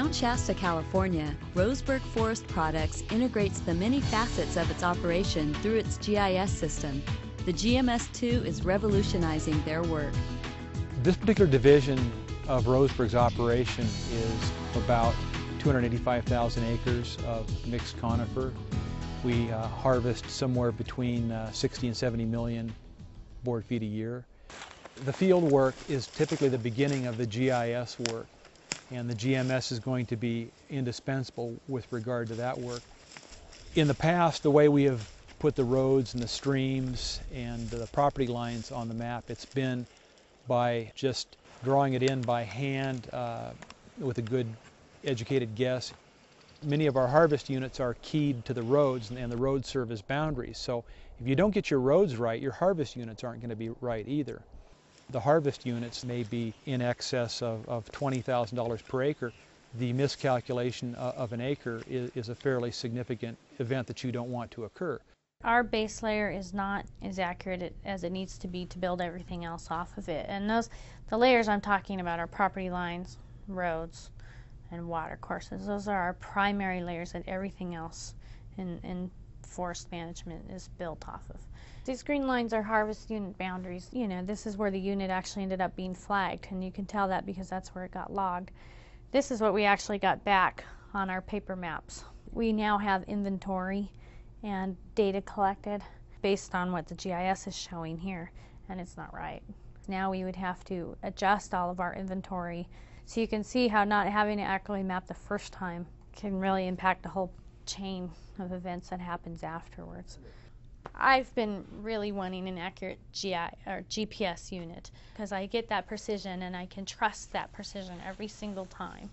Mount Shasta, California, Roseburg Forest Products integrates the many facets of its operation through its GIS system. The GMS-2 is revolutionizing their work. This particular division of Roseburg's operation is about 285,000 acres of mixed conifer. We harvest somewhere between 60 and 70 million board feet a year. The field work is typically the beginning of the GIS work, and the GMS is going to be indispensable with regard to that work. In the past, the way we have put the roads and the streams and the property lines on the map, it's been by just drawing it in by hand with a good educated guess. Many of our harvest units are keyed to the roads, and the roads serve as boundaries. So if you don't get your roads right, your harvest units aren't going to be right either. The harvest units may be in excess of $20,000 per acre. The miscalculation of an acre is a fairly significant event that you don't want to occur. Our base layer is not as accurate as it needs to be to build everything else off of it. And the layers I'm talking about are property lines, roads, and water courses. Those are our primary layers that everything else in forest management is built off of. These green lines are harvest unit boundaries. You know, this is where the unit actually ended up being flagged, and you can tell that because that's where it got logged. This is what we actually got back on our paper maps. We now have inventory and data collected based on what the GIS is showing here, and it's not right. Now we would have to adjust all of our inventory, so you can see how not having it accurately mapped the first time can really impact the whole chain of events that happens afterwards. I've been really wanting an accurate GPS unit because I get that precision and I can trust that precision every single time.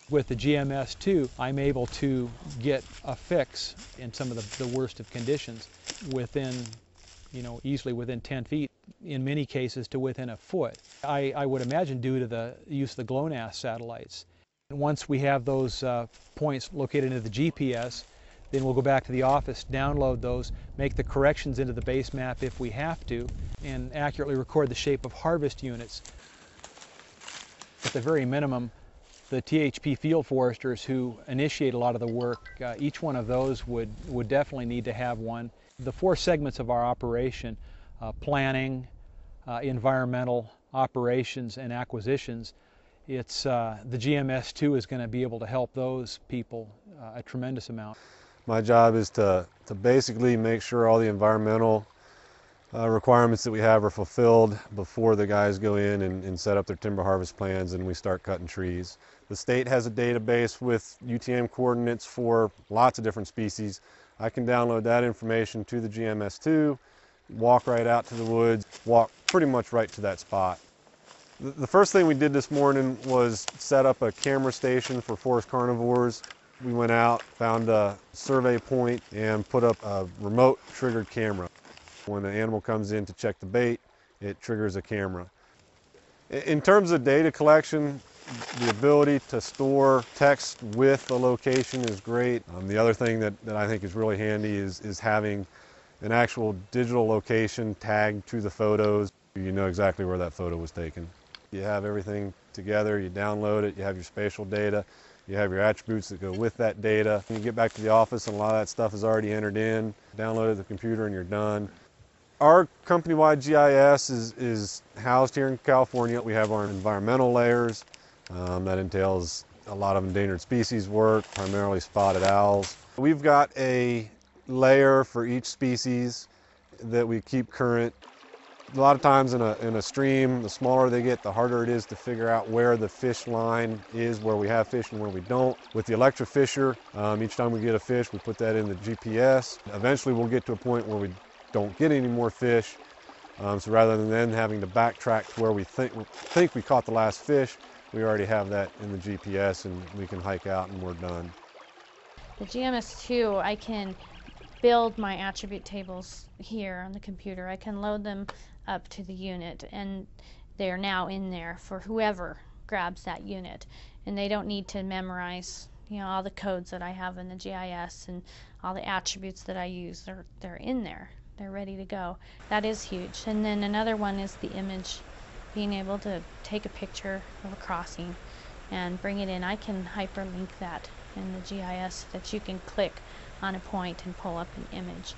With the GMS-2, I'm able to get a fix in some of the worst of conditions within, easily within 10 feet, in many cases to within a foot. I would imagine due to the use of the GLONASS satellites. Once we have those points located into the GPS, then we'll go back to the office, download those, make the corrections into the base map if we have to, and accurately record the shape of harvest units. At the very minimum, the THP field foresters who initiate a lot of the work, each one of those would definitely need to have one. The 4 segments of our operation, planning, environmental, operations, and acquisitions, the GMS-2 is going to be able to help those people a tremendous amount. My job is to basically make sure all the environmental requirements that we have are fulfilled before the guys go in and set up their timber harvest plans and we start cutting trees. The state has a database with UTM coordinates for lots of different species. I can download that information to the GMS-2, walk right out to the woods, walk pretty much right to that spot. The first thing we did this morning was set up a camera station for forest carnivores. We went out, found a survey point, and put up a remote triggered camera. When the animal comes in to check the bait, it triggers a camera. In terms of data collection, the ability to store text with a location is great. The other thing that I think is really handy is having an actual digital location tagged to the photos. You know exactly where that photo was taken. You have everything together, you download it, you have your spatial data, you have your attributes that go with that data. When you get back to the office and a lot of that stuff is already entered in, download it to the computer and you're done. Our company-wide GIS is housed here in California. We have our environmental layers. That entails a lot of endangered species work, primarily spotted owls. We've got a layer for each species that we keep current. A lot of times in a stream, the smaller they get, the harder it is to figure out where the fish line is, where we have fish and where we don't. With the electrofisher, each time we get a fish, we put that in the GPS. Eventually we'll get to a point where we don't get any more fish. So rather than then having to backtrack to where we think we caught the last fish, we already have that in the GPS and we can hike out and we're done. The GMS-2, I can build my attribute tables here on the computer. I can load them up to the unit and they're now in there for whoever grabs that unit. And they don't need to memorize all the codes that I have in the GIS and all the attributes that I use. They're in there. They're ready to go. That is huge. And then another one is the image, being able to take a picture of a crossing and bring it in. I can hyperlink that in the GIS that you can click on a point and pull up an image.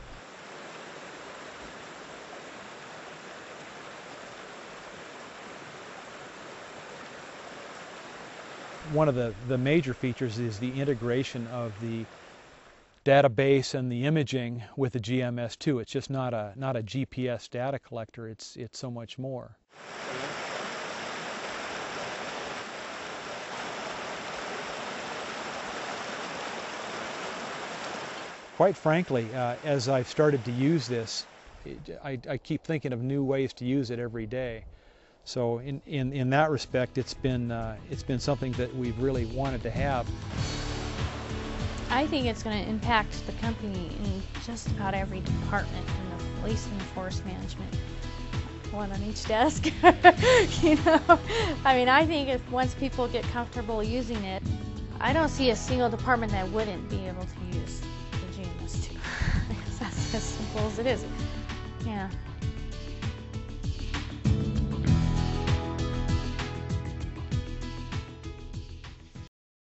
One of the major features is the integration of the database and the imaging with the GMS-2. It's just not a GPS data collector, it's so much more. Quite frankly, as I've started to use this, I keep thinking of new ways to use it every day. So in that respect, it's been something that we've really wanted to have. I think it's going to impact the company in just about every department in the police and forest management. One on each desk. You know, I mean, I think if once people get comfortable using it, I don't see a single department that wouldn't be able to use the GMS-2. That's as simple as it is. Yeah.